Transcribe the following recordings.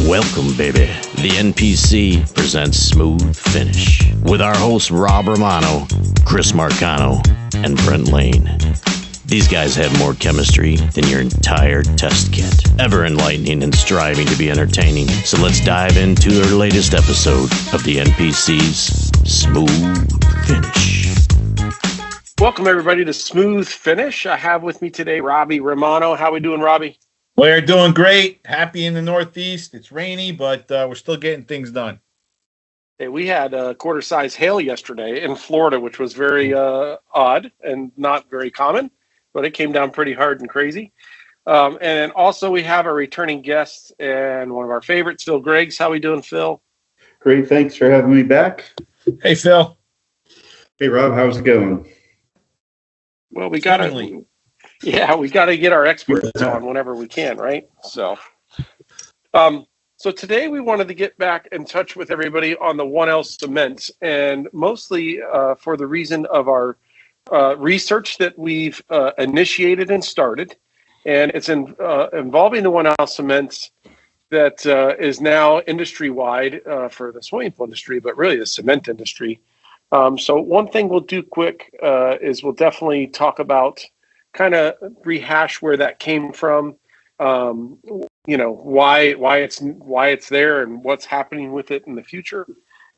Welcome, baby. The NPC presents Smooth Finish with our hosts Rob Romano, Chris Marcano, and Brent Lane. These guys have more chemistry than your entire test kit. Ever enlightening and striving to be entertaining. So let's dive into their latest episode of the NPC's Smooth Finish. Welcome, everybody, to Smooth Finish. I have with me today Robbie Romano. How we doing, Robbie? We're doing great. Happy in the Northeast. It's rainy, but we're still getting things done. Hey, we had quarter-size hail yesterday in Florida, which was very odd and not very common, but it came down pretty hard and crazy. And then also we have a returning guest and one of our favorites, Phil Griggs. How we doing, Phil? Great. Thanks for having me back. Hey, Phil. Hey, Rob. How's it going? Well, we got to get our experts on whenever we can, right? So today we wanted to get back in touch with everybody on the 1L Cement, and mostly for the reason of our research that we've initiated and started, and it's involving the 1L Cement that is now industry-wide for the swimming pool industry, but really the cement industry. So one thing we'll do quick is we'll definitely talk about, kind of rehash where that came from, why it's there and what's happening with it in the future,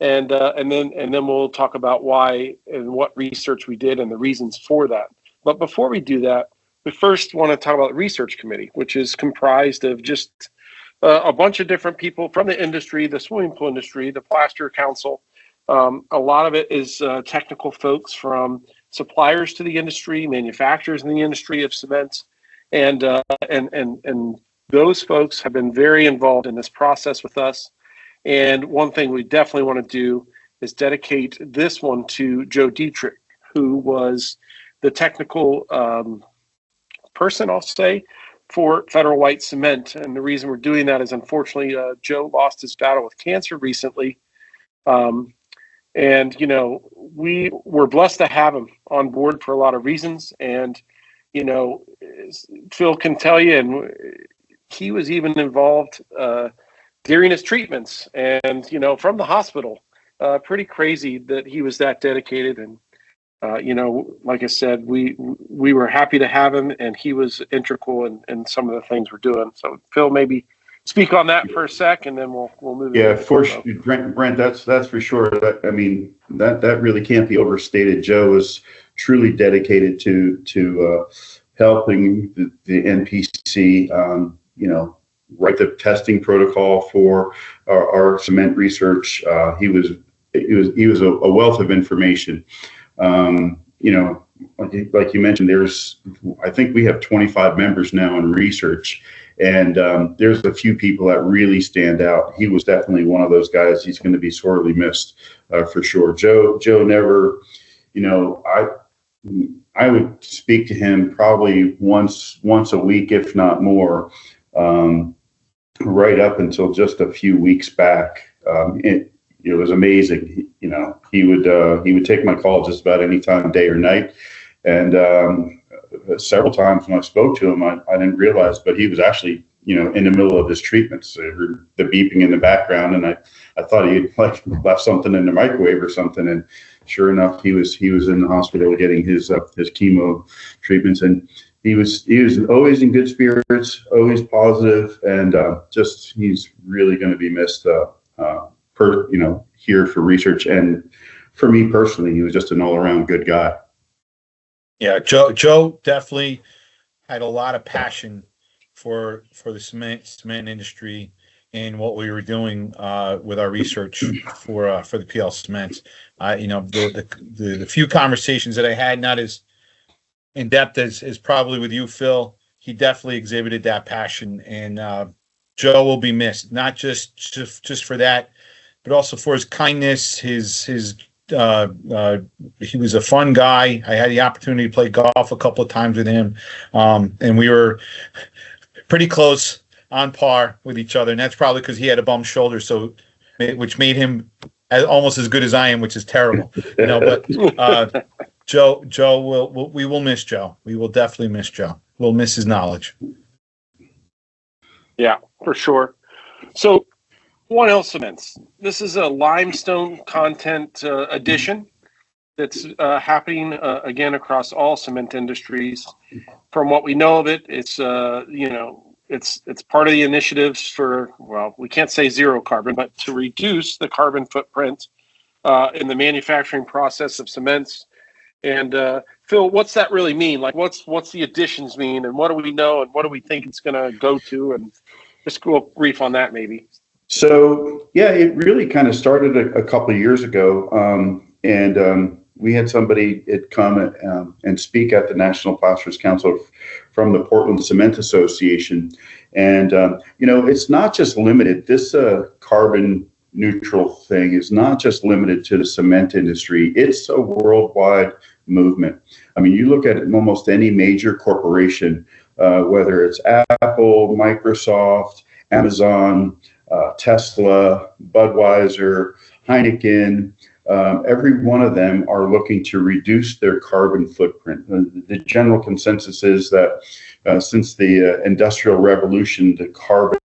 and then we'll talk about why and what research we did and the reasons for that. But before we do that, we first want to talk about the research committee, which is comprised of just a bunch of different people from the industry, the swimming pool industry, the Plaster Council. A lot of it is technical folks from suppliers to the industry, manufacturers in the industry of cement, and those folks have been very involved in this process with us. And one thing we definitely want to do is dedicate this one to Joe Diedrich, who was the technical person, I'll say, for Federal White Cement. And the reason we're doing that is, unfortunately, Joe lost his battle with cancer recently. And, we were blessed to have him on board for a lot of reasons. And, Phil can tell you, and he was even involved during his treatments and, from the hospital. Pretty crazy that he was that dedicated. And, like I said, we were happy to have him, and he was integral in some of the things we're doing. So, Phil, maybe speak on that for a sec, and then we'll move. Yeah, for sure, Brent. That's for sure. That really can't be overstated. Joe was truly dedicated to helping the NPC. Write the testing protocol for our cement research. He was a wealth of information. Like you mentioned, I think we have 25 members now in research. And there's a few people that really stand out. He was definitely one of those guys. He's going to be sorely missed for sure. Joe never, I would speak to him probably once a week, if not more, right up until just a few weeks back. It was amazing. He would take my call just about any time, day or night. And several times when I spoke to him, I didn't realize, but he was actually, in the middle of his treatments. I heard the beeping in the background, and I thought he had left something in the microwave or something. And sure enough, he was in the hospital getting his chemo treatments, and he was always in good spirits, always positive, and he's really going to be missed. Here for research, and for me personally, he was just an all-around good guy. Yeah, Joe definitely had a lot of passion for the cement industry and what we were doing with our research for the PL Cement. The few conversations that I had, not as in depth as probably with you, Phil, he definitely exhibited that passion, and Joe will be missed, not just for that, but also for his kindness, he was a fun guy. I had the opportunity to play golf a couple of times with him, and we were pretty close, on par with each other. And that's probably because he had a bum shoulder, which made him almost as good as I am, which is terrible. But Joe, we will miss Joe. We will definitely miss Joe. We'll miss his knowledge. Yeah, for sure. So 1L Cements. This is a limestone content addition that's happening again across all cement industries. From what we know of it, it's it's part of the initiatives for, well, we can't say zero carbon, but to reduce the carbon footprint in the manufacturing process of cements. And Phil, what's that really mean? Like, what's the additions mean, and what do we know, and what do we think it's going to go to? And just go brief on that, maybe. So yeah, it really kind of started a couple of years ago, and we had somebody come and speak at the National Plasterers Council from the Portland Cement Association, and it's not just limited. This carbon neutral thing is not just limited to the cement industry. It's a worldwide movement. I mean, you look at almost any major corporation, whether it's Apple, Microsoft, Amazon, Tesla, Budweiser, Heineken, every one of them are looking to reduce their carbon footprint. The general consensus is that since the Industrial Revolution, the carbon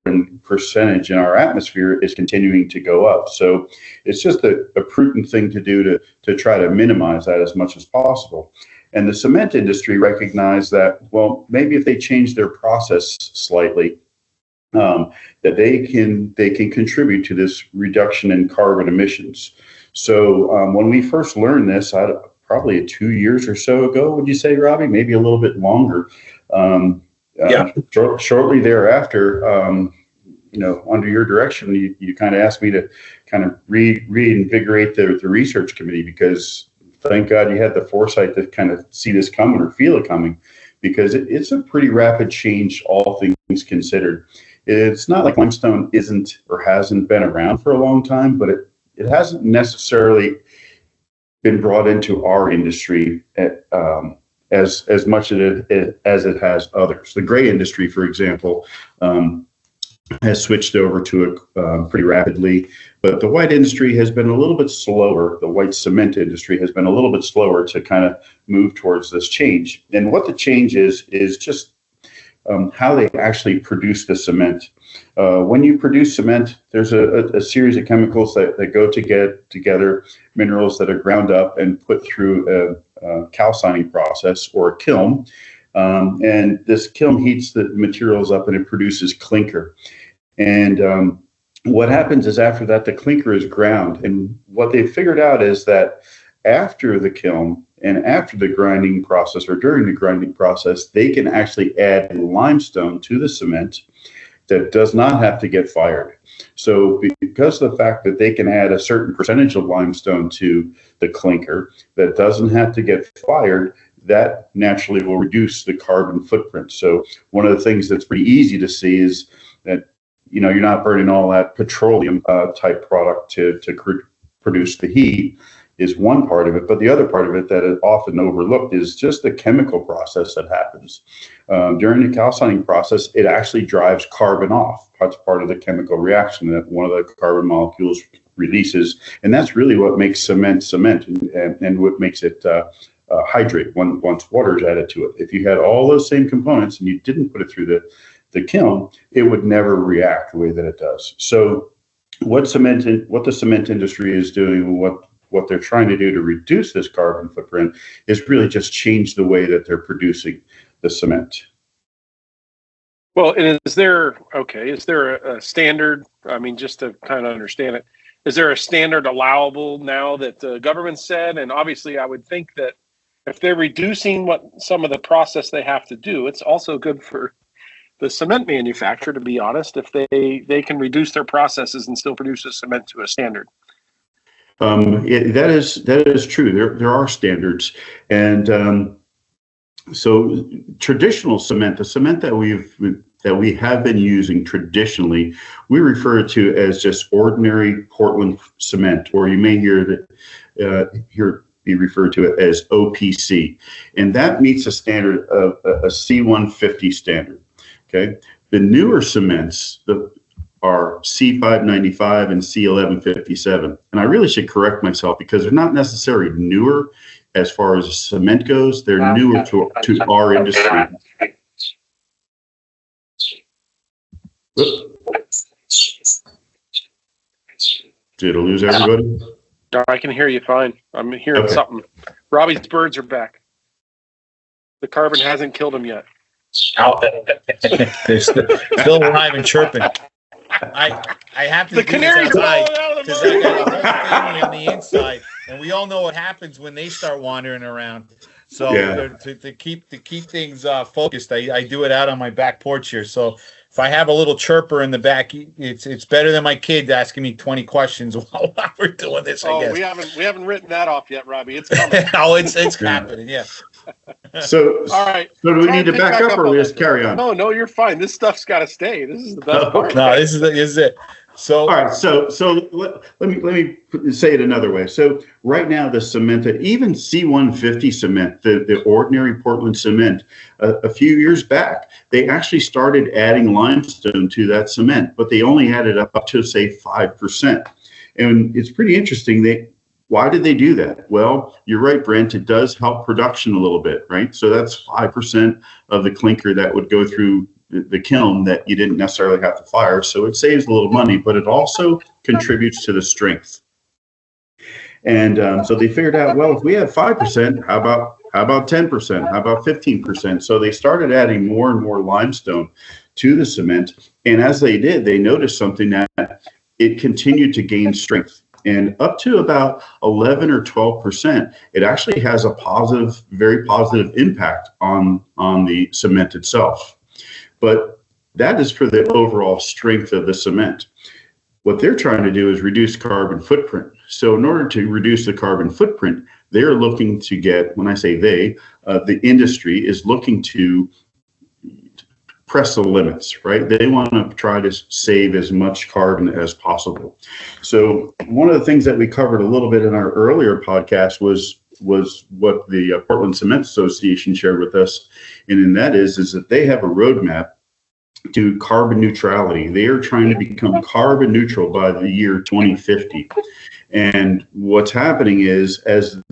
percentage in our atmosphere is continuing to go up. So it's just a prudent thing to do to try to minimize that as much as possible. And the cement industry recognized that, well, maybe if they change their process slightly, that they can contribute to this reduction in carbon emissions. So when we first learned this, probably 2 years or so ago, would you say, Robbie? Maybe a little bit longer. Shortly thereafter, under your direction, you kind of asked me to kind of reinvigorate the research committee, because thank God you had the foresight to kind of see this coming or feel it coming, because it's a pretty rapid change, all things considered. It's not like limestone isn't or hasn't been around for a long time, but it hasn't necessarily been brought into our industry as much as it has others. The gray industry, for example, has switched over to it pretty rapidly, but the white industry has been a little bit slower. The white cement industry has been a little bit slower to kind of move towards this change. And what the change is just how they actually produce the cement. When you produce cement, there's a series of chemicals that go to get together, minerals that are ground up and put through a calcining process or a kiln. And this kiln heats the materials up and it produces clinker. And what happens is after that, the clinker is ground. And what they figured out is that after the kiln and after the grinding process, or during the grinding process, they can actually add limestone to the cement that does not have to get fired. So because of the fact that they can add a certain percentage of limestone to the clinker that doesn't have to get fired, that naturally will reduce the carbon footprint. So one of the things that's pretty easy to see is that you're not burning all that petroleum type product to produce the heat, is one part of it. But the other part of it that is often overlooked is just the chemical process that happens. During the calcining process, it actually drives carbon off. That's part of the chemical reaction that one of the carbon molecules releases. And that's really what makes cement and what makes it hydrate once water is added to it. If you had all those same components and you didn't put it through the kiln, it would never react the way that it does. So what the cement industry is doing, what they're trying to do to reduce this carbon footprint, is really just change the way that they're producing the cement. Well, and is there a standard? I mean, just to kind of understand it, is there a standard allowable now that the government said? And obviously, I would think that if they're reducing some of the process they have to do, it's also good for the cement manufacturer, to be honest, if they can reduce their processes and still produce the cement to a standard. That is true. There are standards, and so traditional cement, the cement that we have been using traditionally, we refer to as just ordinary Portland cement, or you may hear be referred to it as OPC, and that meets a standard of a C150 standard. Okay, the newer cements, are C595 and C1157. And I really should correct myself, because they're not necessarily newer as far as cement goes. They're newer to our industry. Did I lose everybody? No, I can hear you fine. I'm hearing something. Robbie's birds are back. The carbon hasn't killed him yet. They're still alive and chirping. I have to The do canaries this outside falling out of the because I got a whole family on the inside, and we all know what happens when they start wandering around. So to keep things focused, I do it out on my back porch here. So if I have a little chirper in the back, it's better than my kid asking me 20 questions while we're doing this. I guess. we haven't written that off yet, Robbie. It's coming. Oh, it's happening. Yeah. So all right. So do we need to back up or we just carry on? No, you're fine. This stuff's got to stay. This is the best part. No, this is it. So all right, so let me say it another way. So right now, the cement, even C150 cement, the ordinary Portland cement, a few years back, they actually started adding limestone to that cement, but they only added up to say 5%. And it's pretty interesting. Why did they do that? Well, you're right, Brent. It does help production a little bit, right? So that's 5% of the clinker that would go through the kiln that you didn't necessarily have to fire. So it saves a little money, but it also contributes to the strength. And so they figured out, well, if we have 5%, how about 10%? How about 15%? So they started adding more and more limestone to the cement. And as they did, they noticed something, that it continued to gain strength. And up to about 11 or 12%, it actually has a very positive impact on the cement itself. But that is for the overall strength of the cement. What they're trying to do is reduce carbon footprint. So in order to reduce the carbon footprint, they're looking to get, when I say they, the industry is looking to press the limits, right? They want to try to save as much carbon as possible. So one of the things that we covered a little bit in our earlier podcast was what the Portland Cement Association shared with us. And that is that they have a roadmap to carbon neutrality. They are trying to become carbon neutral by the year 2050. And what's happening is, as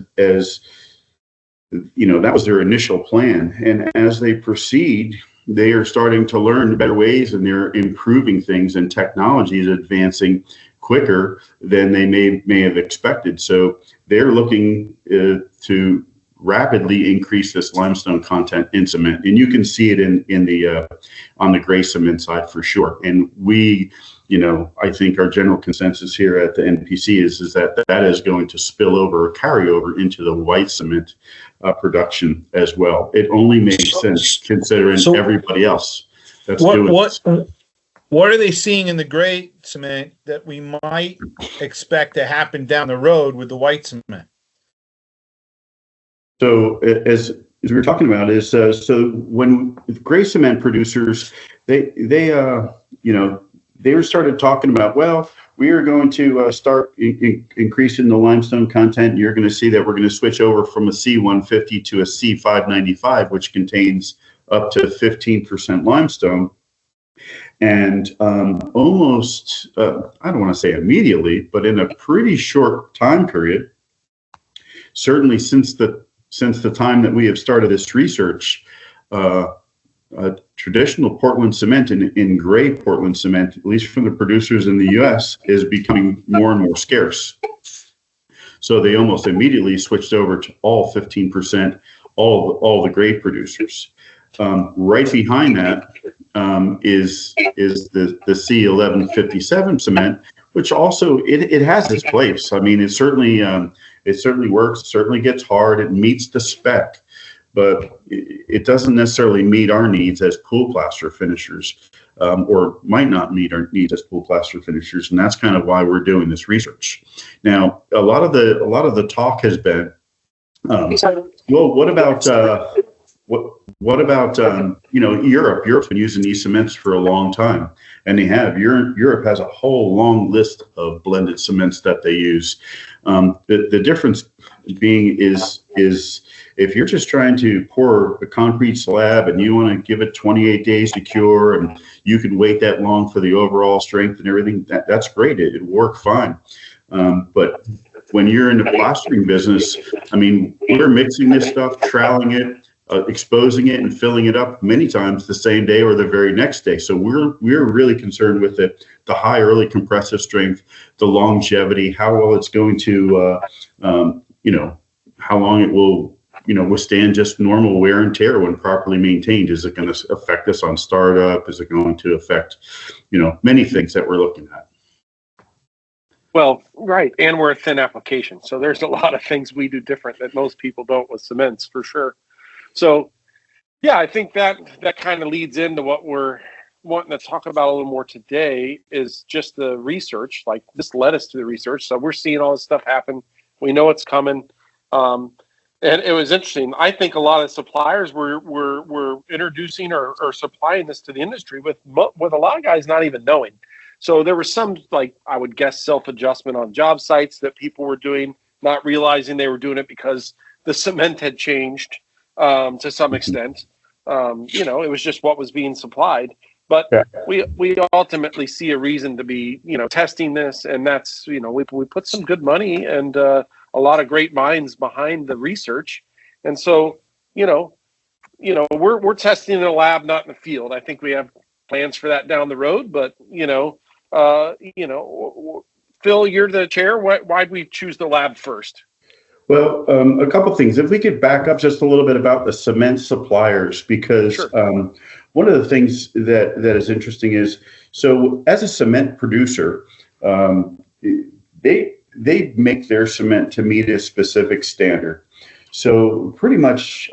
you know, that was their initial plan. And as they proceed, they are starting to learn better ways, and they're improving things, and technology is advancing quicker than they may have expected. So they're looking to rapidly increase this limestone content in cement, and you can see it in the on the gray cement side for sure. And we, you know, I think our general consensus here at the NPC is that is going to spill over or carry over into the white cement production as well. It only makes sense considering everybody else that's doing this. What are they seeing in the gray cement that we might expect to happen down the road with the white cement? So as we were talking about is so when gray cement producers, they started talking about, well, we are going to start increasing the limestone content. You're going to see that we're going to switch over from a C150 to a C595, which contains up to 15% limestone. And almost, I don't want to say immediately, but in a pretty short time period, certainly since the time that we have started this research, traditional Portland cement in gray Portland cement, at least from the producers in the U.S., is becoming more and more scarce. So they almost immediately switched over to all 15%, all the gray producers. Right behind that is the C1157 cement, which also it has its place. I mean, it certainly works. It certainly gets hard. It meets the spec, but it doesn't necessarily meet our needs as pool plaster finishers, or might not meet our needs as pool plaster finishers, and that's kind of why we're doing this research. Now, a lot of the talk has been, well, what about Europe? Europe's been using these cements for a long time, and they have. Europe has a whole long list of blended cements that they use. The difference being is if you're just trying to pour a concrete slab and you want to give it 28 days to cure, and you can wait that long for the overall strength and everything, that's great. It'll work fine. But when you're in the plastering business, I mean, we're mixing this stuff, troweling it, exposing it and filling it up many times the same day or the very next day. So we're really concerned with the high early compressive strength, the longevity, how well it's going to, how long it will, withstand just normal wear and tear when properly maintained. Is it going to affect us on startup? Is it going to affect, many things that we're looking at? Well, right. And we're a thin application. So there's a lot of things we do different that most people don't with cements, for sure. So, yeah, I think that kind of leads into what we're wanting to talk about a little more today is just the research. Like, this led us to the research. So we're seeing all this stuff happen. We know it's coming. And it was interesting. I think a lot of suppliers were introducing or supplying this to the industry with a lot of guys not even knowing. So there was some, like, I would guess, self-adjustment on job sites that people were doing, not realizing they were doing it because the cement had changed to some extent. It was just what was being supplied. But we ultimately see a reason to be, testing this. And that's, we put some good money and a lot of great minds behind the research. And so, we're testing in a lab, not in the field. I think we have plans for that down the road, but, Phil, you're the chair. Why'd we choose the lab first? Well, a couple things. If we could back up just a little bit about the cement suppliers, because sure. One of the things that is interesting is, so as a cement producer, they make their cement to meet a specific standard. So pretty much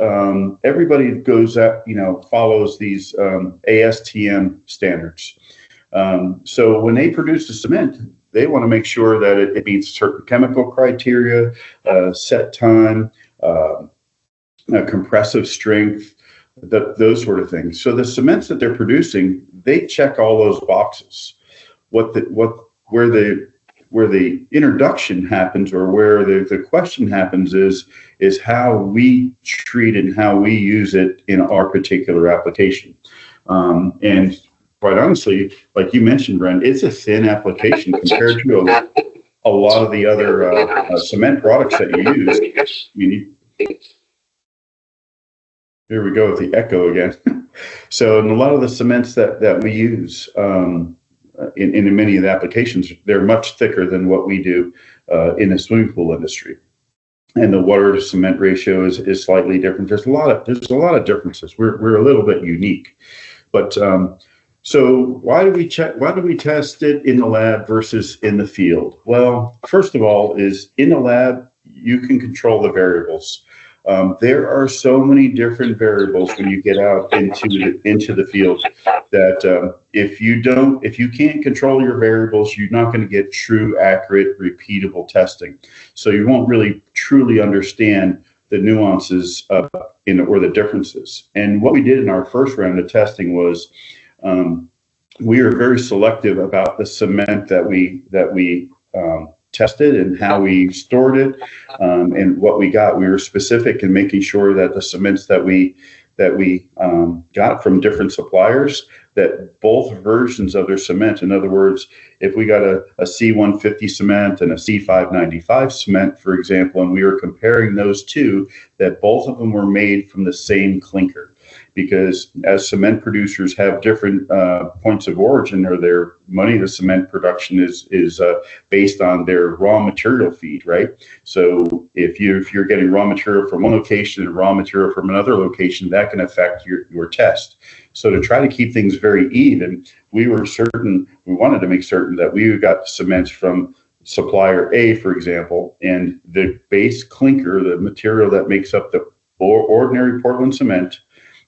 everybody goes up, follows these ASTM standards. So when they produce the cement, they want to make sure that it meets certain chemical criteria, set time, compressive strength, those sort of things. So the cements that they're producing, they check all those boxes. Where the introduction happens, or where the question happens, is how we treat it and how we use it in our particular application. And quite honestly, like you mentioned, Brent, it's a thin application compared to a lot of the other cement products that you use. Here we go with the echo again. So in a lot of the cements that we use in many of the applications, they're much thicker than what we do in the swimming pool industry. And the water to cement ratio is slightly different. There's a lot of differences. We're a little bit unique, but so why do we test it in the lab versus in the field? Well, first of all, is in the lab, you can control the variables. There are so many different variables when you get out into the field that if you can't control your variables, you're not going to get true, accurate, repeatable testing. So you won't really truly understand the nuances or the differences. And what we did in our first round of testing was we were very selective about the cement that we tested and how we stored it, and what we got. We were specific in making sure that the cements that we got from different suppliers, that both versions of their cement, in other words, if we got a C150 cement and a C595 cement, for example, and we were comparing those two, that both of them were made from the same clinker. Because as cement producers have different points of origin, or their money to cement production is based on their raw material feed, right? So if you're getting raw material from one location and raw material from another location, that can affect your test. So to try to keep things very even, we wanted to make certain that we got cements from supplier A, for example, and the base clinker, the material that makes up the ordinary Portland cement,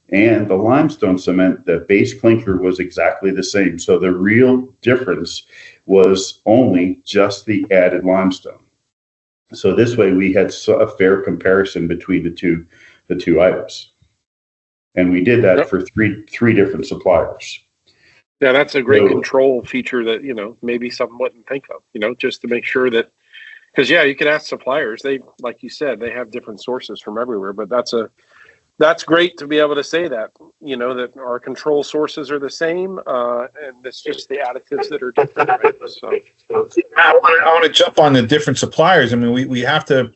and the limestone cement, the base clinker was exactly the same. So the real difference was only just the added limestone. So this way we had a fair comparison between the two items. And we did that for three different suppliers. Yeah, that's a great control feature that, maybe some wouldn't think of, just to make sure that, because you could ask suppliers, they, like you said, they have different sources from everywhere, but that's great to be able to say that, that our control sources are the same, and it's just the additives that are different. Right? So, I want to jump on the different suppliers. I mean, we have to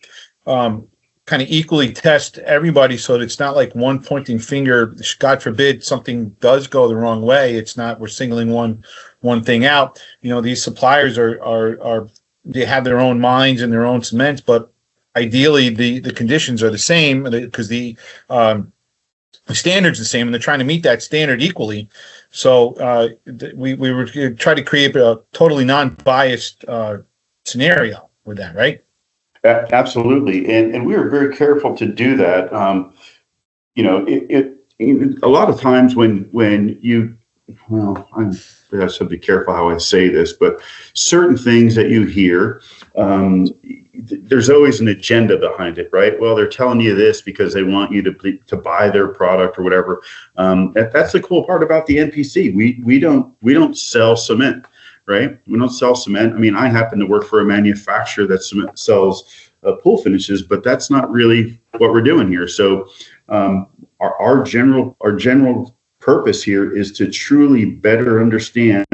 kind of equally test everybody, so that it's not like one pointing finger. God forbid something does go the wrong way. It's not we're singling one thing out. These suppliers are they have their own mines and their own cements, but ideally the conditions are the same because the standard's the same, and they're trying to meet that standard equally. So we were trying to create a totally non-biased scenario with that, right? Absolutely, and we were very careful to do that. A lot of times when you, I have to be careful how I say this, but certain things that you hear, there's always an agenda behind it, right? Well, they're telling you this because they want you to buy their product or whatever. That's the cool part about the NPC. We don't sell cement. Right? We don't sell cement. I mean, I happen to work for a manufacturer that sells pool finishes, but that's not really what we're doing here. So our general purpose here is to truly better understand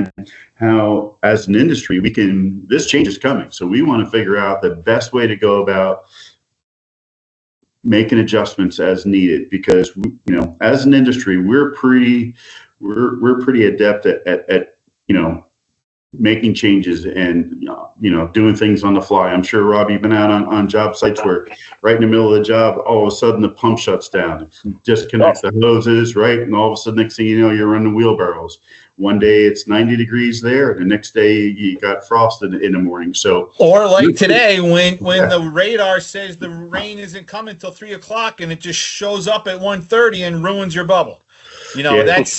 how, as an industry, this change is coming. So we want to figure out the best way to go about making adjustments as needed, because as an industry, we're pretty adept at making changes and doing things on the fly. I'm sure, Rob, you've been out on job sites where right in the middle of the job, all of a sudden the pump shuts down, disconnects the hoses, right? And all of a sudden, next thing you know, you're running wheelbarrows. One day it's 90 degrees there, the next day you got frost in the morning. So, or like today, when the radar says the rain isn't coming till 3 o'clock and it just shows up at 1:30 and ruins your bubble. That's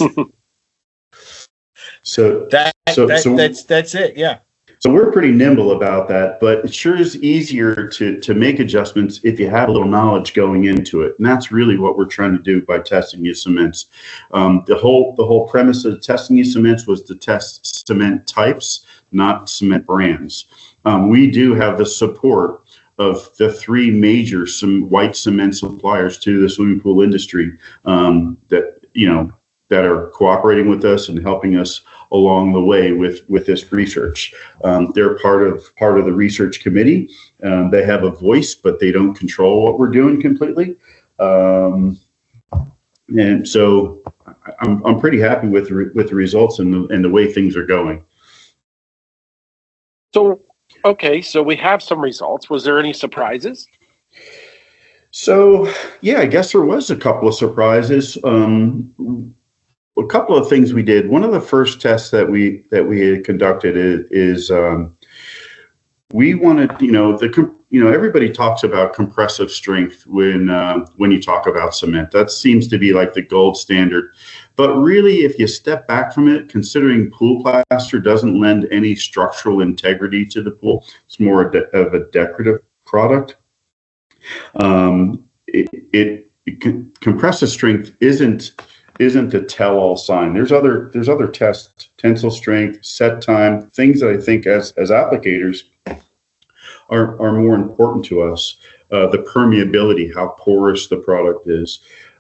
So that's it. Yeah. So we're pretty nimble about that, but it sure is easier to make adjustments if you have a little knowledge going into it. And that's really what we're trying to do by testing these cements. The whole premise of testing these cements was to test cement types, not cement brands. We do have the support of the three major white cement suppliers to the swimming pool industry that are cooperating with us and helping us along the way with this research. They're part of the research committee. They have a voice, but they don't control what we're doing completely. And so I'm pretty happy with the results and the way things are going. So we have some results. Was there any surprises? So yeah, I guess there was a couple of surprises. A couple of things we did. One of the first tests that we had conducted is we wanted, everybody talks about compressive strength when you talk about cement. That seems to be like the gold standard. But really, if you step back from it, considering pool plaster doesn't lend any structural integrity to the pool, it's more of a decorative product. Compressive strength isn't a tell-all sign. There's other tests, tensile strength, set time, things that I think as applicators are more important to us. The permeability, how porous the product is,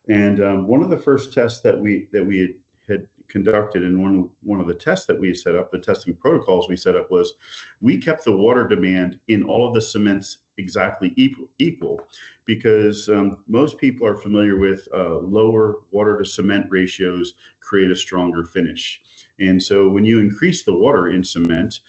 and one of the first tests that we had conducted, and one of the tests that we set up, the testing protocols we set up, was we kept the water demand in all of the cements exactly equal, because most people are familiar with lower water to cement ratios create a stronger finish. And so when you increase the water in cement,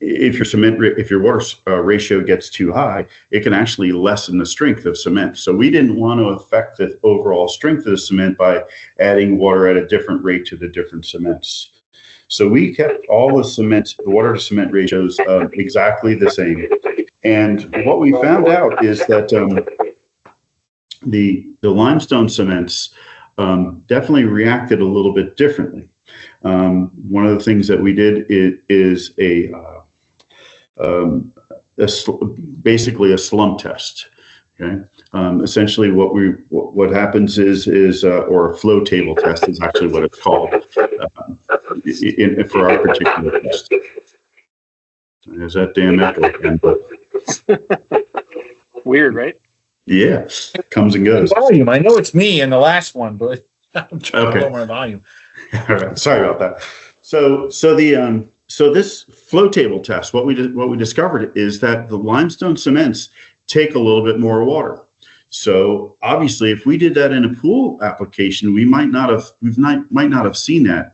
if your water ratio gets too high, it can actually lessen the strength of cement. So we didn't want to affect the overall strength of the cement by adding water at a different rate to the different cements. So we kept all the water to cement ratios exactly the same. And what we found out is that the limestone cements definitely reacted a little bit differently. One of the things that we did is basically a slump test. Okay. Essentially, what happens is or a flow table test is actually what it's called for our particular test. There's that damn echo again, but weird, right? Yeah, comes and goes. Volume. I know it's me in the last one, but I'm trying to lower my volume. All right, sorry about that. So this flow table test, what we discovered is that the limestone cements take a little bit more water. So obviously, if we did that in a pool application, we might not have seen that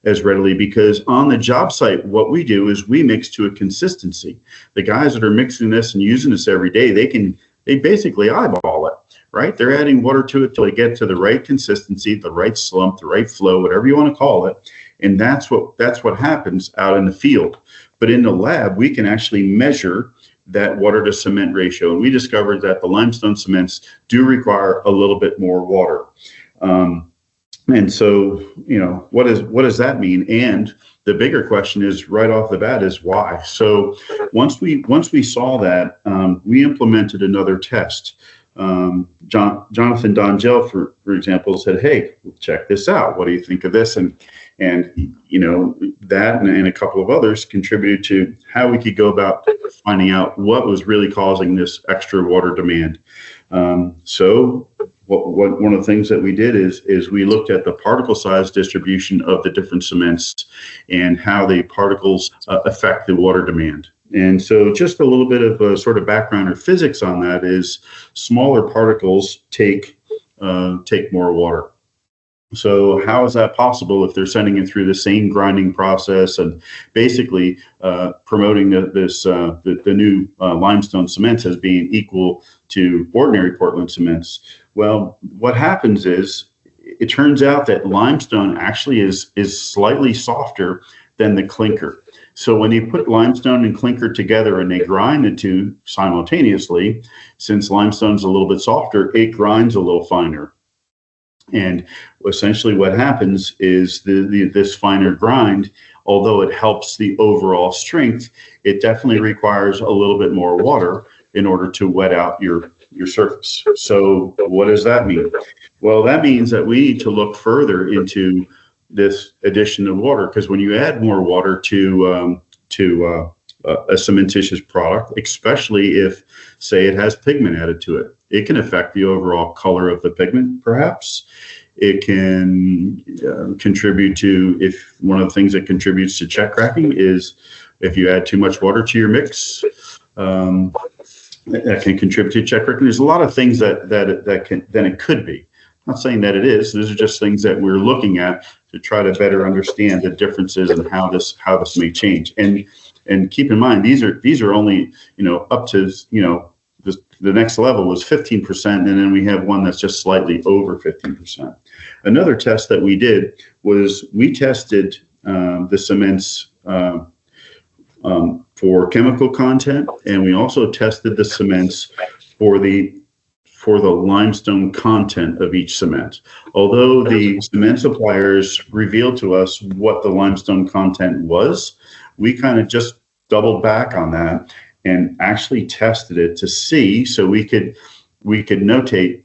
as readily, because on the job site, what we do is we mix to a consistency. The guys that are mixing this and using this every day, they basically eyeball it, right? They're adding water to it till they get to the right consistency, the right slump, the right flow, whatever you want to call it. And that's what happens out in the field. But in the lab, we can actually measure that water to cement ratio. And we discovered that the limestone cements do require a little bit more water. And so, what does that mean? And the bigger question is right off the bat is why. So once we saw that, we implemented another test. Jonathan Dongell, for example, said, "Hey, check this out. What do you think of this?" And that and a couple of others contributed to how we could go about finding out what was really causing this extra water demand. So one of the things that we did is we looked at the particle size distribution of the different cements and how the particles affect the water demand. And so just a little bit of a sort of background or physics on that is smaller particles take more water. So how is that possible if they're sending it through the same grinding process and basically promoting the new limestone cements as being equal to ordinary Portland cements? Well, what happens is it turns out that limestone actually is slightly softer than the clinker. So when you put limestone and clinker together and they grind the two simultaneously, since limestone's a little bit softer, it grinds a little finer. And essentially what happens is this finer grind, although it helps the overall strength, it definitely requires a little bit more water in order to wet out your surface. So what does that mean? Well, that means that we need to look further into this addition of water, because when you add more water to a cementitious product, especially if, say, it has pigment added to it, it can affect the overall color of the pigment, perhaps. It can contribute to, if one of the things that contributes to check cracking is if you add too much water to your mix, that can contribute to check cracking. There's a lot of things that it could be. I'm not saying that it is. These are just things that we're looking at to try to better understand the differences and how this may change. And keep in mind, these are only up to the next level was 15%, and then we have one that's just slightly over 15%. Another test that we did was we tested the cements for chemical content, and we also tested the cements for the limestone content of each cement. Although the cement suppliers revealed to us what the limestone content was, we kind of just doubled back on that and actually tested it to see, so we could notate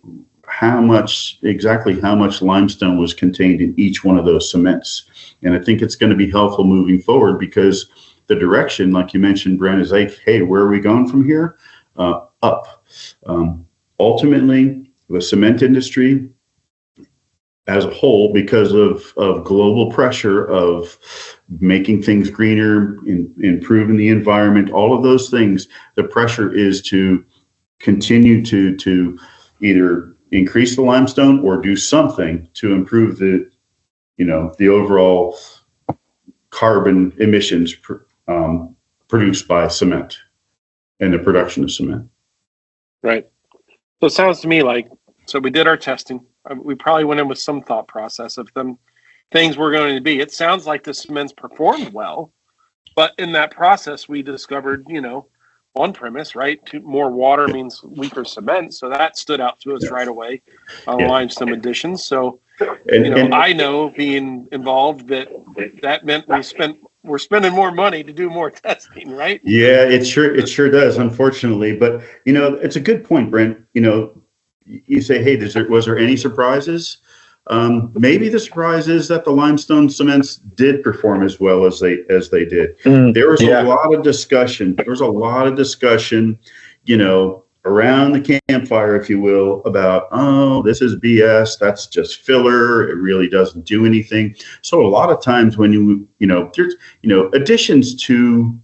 exactly how much limestone was contained in each one of those cements. And I think it's going to be helpful moving forward, because the direction, like you mentioned, Brent, is like, hey, where are we going from here? Up. Ultimately, the cement industry as a whole, because of global pressure of making things greener, improving the environment, all of those things, the pressure is to continue to either increase the limestone or do something to improve the overall carbon emissions produced by cement and the production of cement. Right. So it sounds to me like, so we did our testing. We probably went in with some thought process of them things were going to be. It sounds like the cements performed well, but in that process, we discovered, on premise, right? More water means weaker cement. So that stood out to us right away on limestone additions. So, I know being involved that meant we're spending more money to do more testing, right? Yeah, it sure does, unfortunately. But, it's a good point, Brent. You say, hey, was there any surprises? Maybe the surprise is that the limestone cements did perform as well as they did. There was a lot of discussion. Around the campfire, if you will, about, oh, this is BS. That's just filler. It really doesn't do anything. So a lot of times when there's additions to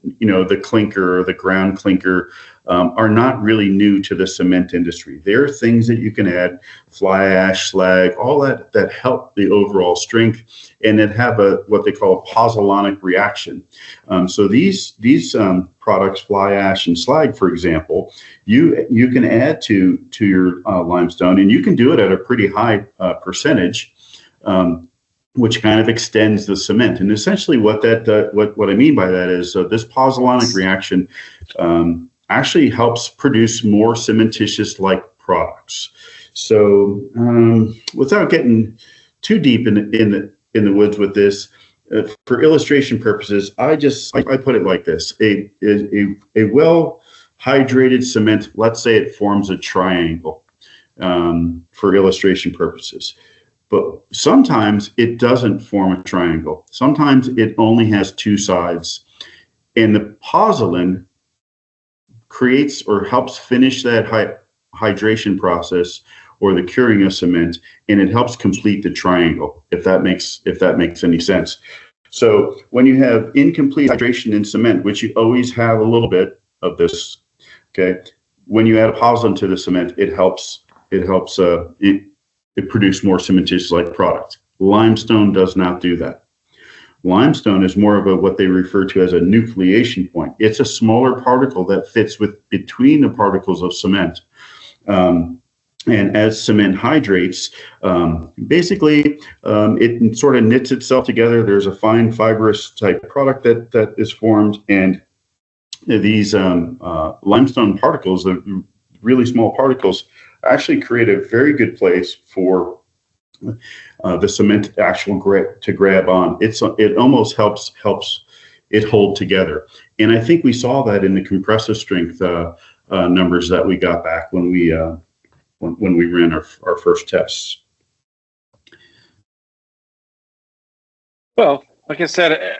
the clinker or the ground clinker, are not really new to the cement industry. There are things that you can add, fly ash, slag, all that help the overall strength and that have what they call a pozzolanic reaction. So these products, fly ash and slag, for example, you can add to your limestone, and you can do it at a pretty high percentage, which kind of extends the cement. And essentially, what I mean by that is this pozzolanic reaction actually helps produce more cementitious-like products. So, without getting too deep in the woods with this, for illustration purposes, I put it like this: a well hydrated cement, let's say it forms a triangle, for illustration purposes. But sometimes it doesn't form a triangle. Sometimes it only has two sides. And the pozzolan creates or helps finish that hydration process or the curing of cement, and it helps complete the triangle, if that makes any sense. So when you have incomplete hydration in cement, which you always have a little bit of this, okay, when you add a pozzolan to the cement, it helps produce more cementitious-like product. Limestone does not do that. Limestone is more of what they refer to as a nucleation point. It's a smaller particle that fits between the particles of cement. And as cement hydrates, basically it sort of knits itself together. There's a fine fibrous type product that is formed, and these limestone particles, the really small particles, actually create a very good place for the cement to grab on. It almost helps it hold together. And I think we saw that in the compressive strength numbers that we got back when we ran our first tests. Well, like I said,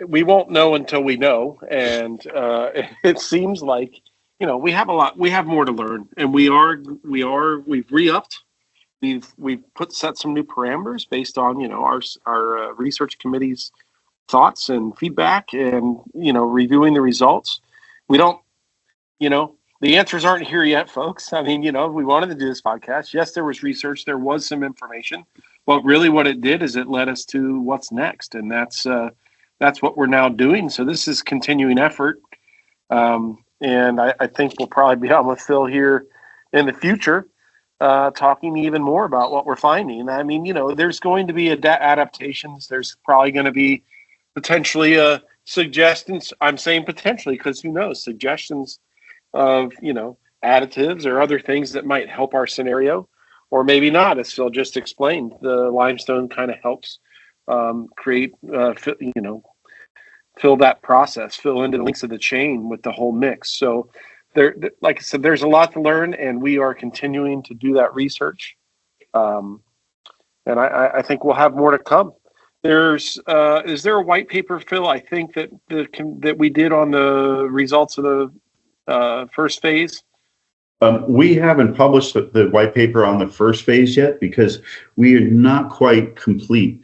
we won't know until we know, and it seems like we have more to learn, and we've re-upped. We've set some new parameters based on our research committee's thoughts and feedback, and reviewing the results. We don't, the answers aren't here yet, folks. I mean, we wanted to do this podcast. Yes, there was research, there was some information, but really what it did is it led us to what's next, and that's what we're now doing. So this is continuing effort, and I think we'll probably be on with Phil here in the future, talking even more about what we're finding. I mean, there's going to be adaptations. There's probably going to be potentially suggestions. I'm saying potentially because who knows, suggestions of, additives or other things that might help our scenario, or maybe not, as Phil just explained. The limestone kind of helps create, fill that process, fill into the links of the chain with the whole mix. So there, like I said, there's a lot to learn, and we are continuing to do that research. And I think we'll have more to come. Is there a white paper, Phil? I think that we did on the results of the first phase. We haven't published the white paper on the first phase yet because we are not quite complete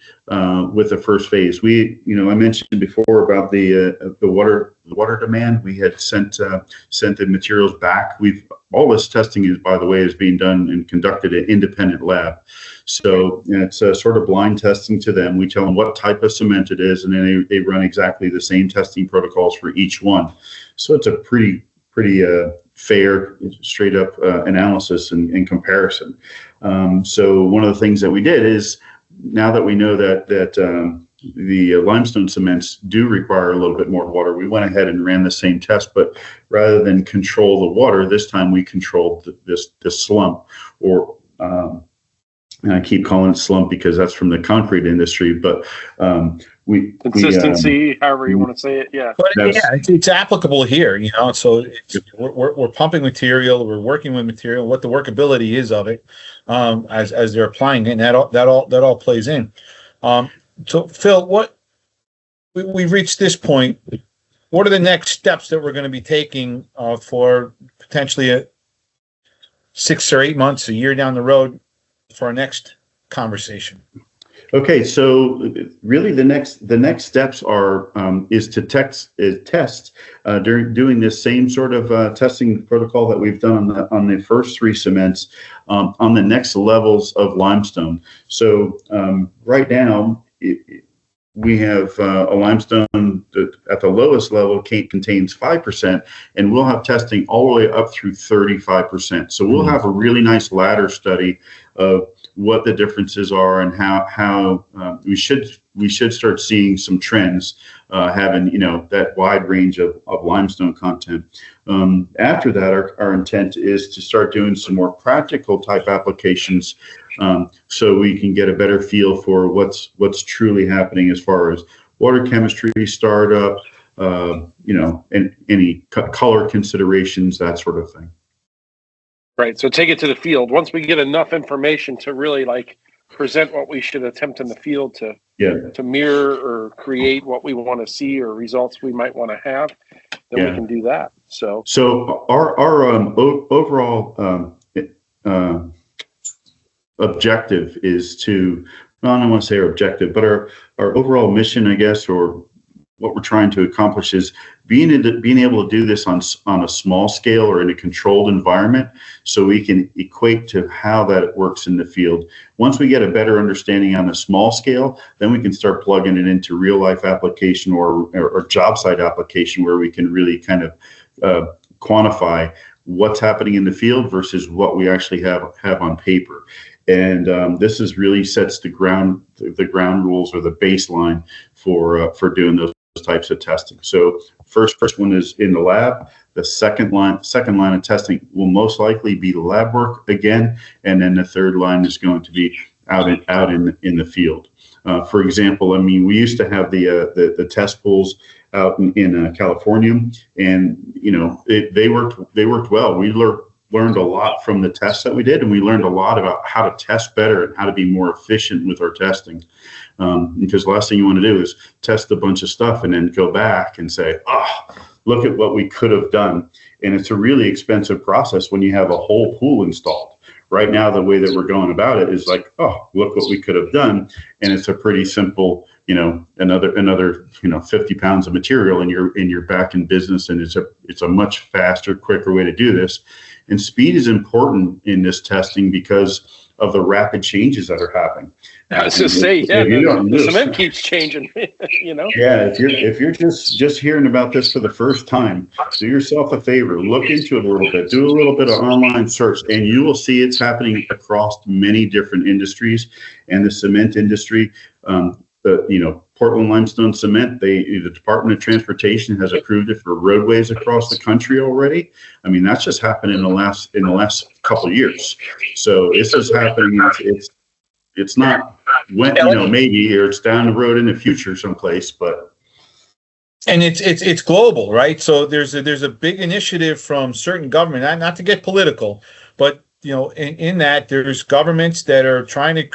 with the first phase. I mentioned before about the water demand. We had sent the materials back. All this testing by the way, is being done and conducted at independent lab. So it's sort of blind testing to them. We tell them what type of cement it is, and then they run exactly the same testing protocols for each one. So it's a pretty fair, straight up analysis and comparison. So one of the things that we did is, now that we know that the limestone cements do require a little bit more water, we went ahead and ran the same test, but rather than control the water, this time we controlled this slump, or and I keep calling it slump because that's from the concrete industry, but consistency, however you want to say it, yeah. But it's applicable here, So we're pumping material, we're working with material, what the workability is of it, as they're applying it, and that all plays in. So Phil, we've reached this point. What are the next steps that we're going to be taking for potentially 6 or 8 months, a year down the road, for our next conversation? Okay, so really the next steps are is to test during doing this same sort of testing protocol that we've done on the first three cements on the next levels of limestone. So right now we have a limestone that at the lowest level contains 5%, and we'll have testing all the way up through 35%. So we'll have a really nice ladder study of what the differences are and how we should start seeing some trends having that wide range of limestone content. After that, our intent is to start doing some more practical type applications, so we can get a better feel for what's truly happening as far as water chemistry, startup, and any color considerations, that sort of thing. Right. So take it to the field. Once we get enough information to really present what we should attempt in the field to mirror or create what we want to see or results we might want to have, then we can do that. So our overall objective is to, well, I don't want to say our objective, but our overall mission, I guess, or what we're trying to accomplish is being able to do this on a small scale or in a controlled environment, so we can equate to how that works in the field. Once we get a better understanding on a small scale, then we can start plugging it into real life application or job site application, where we can really kind of quantify what's happening in the field versus what we actually have on paper. And this is really sets the ground rules or the baseline for doing those types of testing. So first one is in the lab. The second line of testing will most likely be lab work again, and then the third line is going to be out in the field. For example, I mean, we used to have the test pools out in California, and they worked well. We learned a lot from the tests that we did, and we learned a lot about how to test better and how to be more efficient with our testing. Because the last thing you want to do is test a bunch of stuff and then go back and say, look at what we could have done. And it's a really expensive process when you have a whole pool installed. Right now, the way that we're going about it is look what we could have done. And it's a pretty simple, another 50 pounds of material, and you're back in business. And it's a much faster, quicker way to do this. And speed is important in this testing because of the rapid changes that are happening. I was just saying, the cement keeps changing. Yeah, if you're just hearing about this for the first time, do yourself a favor, look into it a little bit, do a little bit of online search, and you will see it's happening across many different industries. And the cement industry, Portland Limestone Cement, the Department of Transportation has approved it for roadways across the country already. I mean, that's just happened in the last couple of years. So this is happening. It's not when maybe, or it's down the road in the future someplace, but. And it's global, right? So there's a big initiative from certain government, not to get political, but in that there's governments that are trying to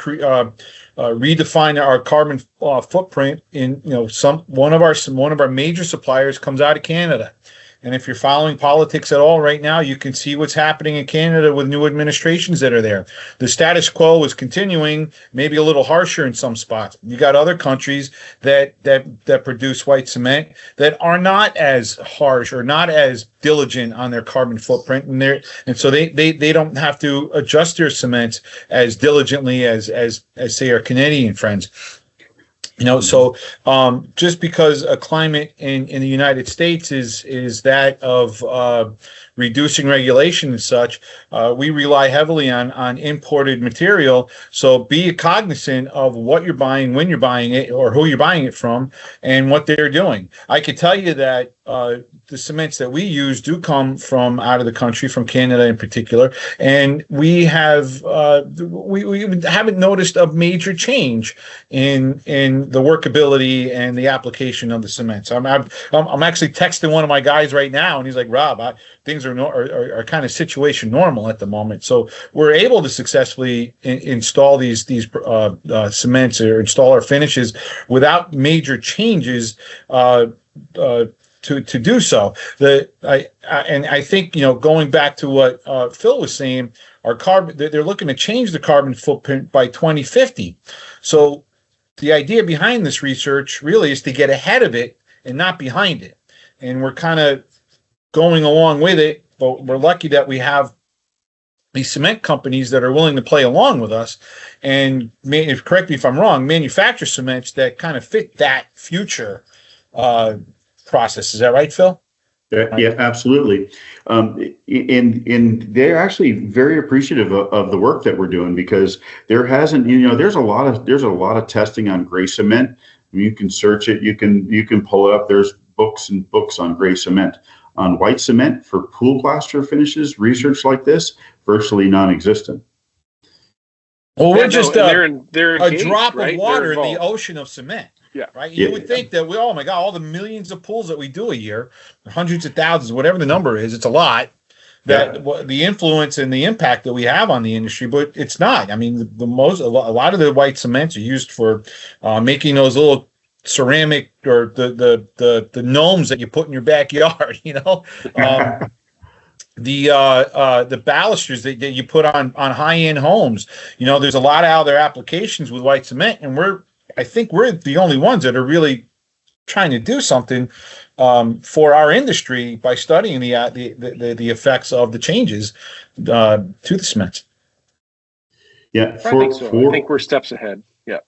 redefine our carbon footprint. In one of our major suppliers comes out of Canada. And if you're following politics at all right now, you can see what's happening in Canada with new administrations that are there. The status quo is continuing, maybe a little harsher in some spots. You got other countries that produce white cement that are not as harsh or not as diligent on their carbon footprint, and so they don't have to adjust their cements as diligently as say our Canadian friends. So just because a climate in the United States is that of reducing regulation and such, we rely heavily on imported material. So be cognizant of what you're buying, when you're buying it, or who you're buying it from, and what they're doing. I could tell you that the cements that we use do come from out of the country, from Canada in particular, and we have we haven't noticed a major change in the workability and the application of the cements. I'm actually texting one of my guys right now, and he's like, Rob, things are kind of situation normal at the moment. So we're able to successfully install these cements or install our finishes without major changes to do so. I think going back to what Phil was saying, our carbon, they're looking to change the carbon footprint by 2050. So the idea behind this research really is to get ahead of it and not behind it. And we're kind of going along with it, but we're lucky that we have these cement companies that are willing to play along with us and, correct me if I'm wrong, manufacture cements that kind of fit that future process. Is that right, Phil? Yeah, absolutely. And they're actually very appreciative of the work that we're doing, because there hasn't, there's a lot of testing on gray cement. You can search it, you can pull it up. There's books and books on gray cement. On white cement for pool plaster finishes, research like this, virtually non-existent. Well, we're just they're a engaged, drop right? of water in the ocean of cement. Yeah. Right. You would think that oh my God, all the millions of pools that we do a year, hundreds of thousands, whatever the number is, it's a lot. That the influence and the impact that we have on the industry, but it's not. I mean, a lot of the white cements are used for making those little ceramic or the gnomes that you put in your backyard. The balusters that you put on high-end homes. There's a lot of other applications with white cement, and I think we're the only ones that are really trying to do something for our industry by studying the effects of the changes to the cements. Yeah, I think so. I think we're steps ahead. Yeah.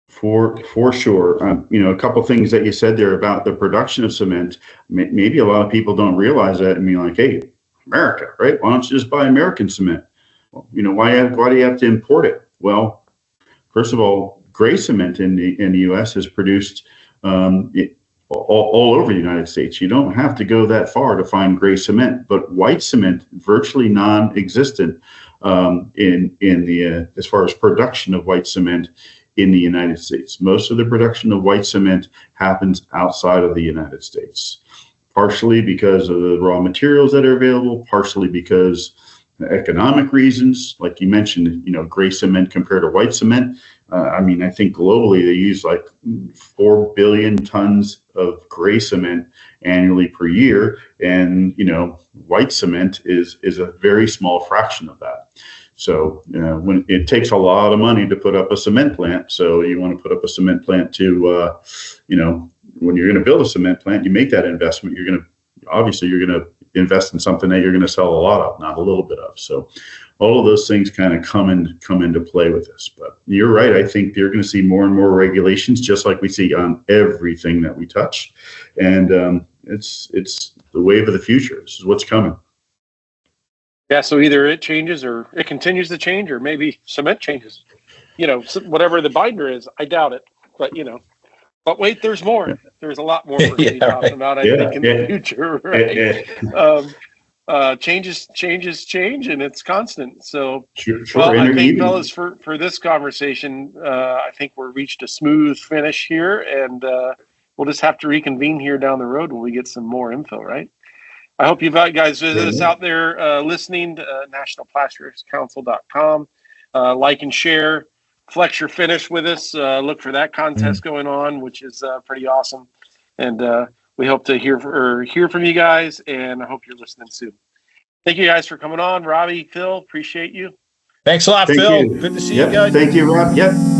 For sure. A couple things that you said there about the production of cement. Maybe a lot of people don't realize that and be like, hey, America, right? Why don't you just buy American cement? Why do you have to import it? Well, first of all, gray cement in the U.S. is produced all over the United States. You don't have to go that far to find gray cement, but white cement, virtually non-existent in the as far as production of white cement in the United States. Most of the production of white cement happens outside of the United States, partially because of the raw materials that are available, partially because economic reasons, like you mentioned, gray cement compared to white cement. I think globally they use like 4 billion tons of gray cement annually per year, and white cement is a very small fraction of that. So when it takes a lot of money to put up a cement plant, so you want to put up a cement plant to, when you're going to build a cement plant, you make that investment. You're going to invest in something that you're going to sell a lot of, not a little bit of. So all of those things kind of come into play with this. But you're right. I think you're going to see more and more regulations, just like we see on everything that we touch. And it's the wave of the future. This is what's coming. Yeah, so either it changes or it continues to change, or maybe cement changes. Whatever the binder is, I doubt it. But but wait, there's more. There's a lot more we're going to be talking about, I think, in the future. Right? Change, and it's constant. So, sure. Well, I think, fellas, for this conversation, I think we're reached a smooth finish here, and we'll just have to reconvene here down the road when we get some more info, right? I hope you guys visit us out there listening to nationalplastererscouncil.com. Like and share. Flex your finish with us. Look for that contest going on, which is pretty awesome. And we hope to hear from you guys, and I hope you're listening soon. Thank you guys for coming on. Robbie, Phil, appreciate you. Thanks a lot, Phil. Good to see you guys. Thank you, Rob. Yep.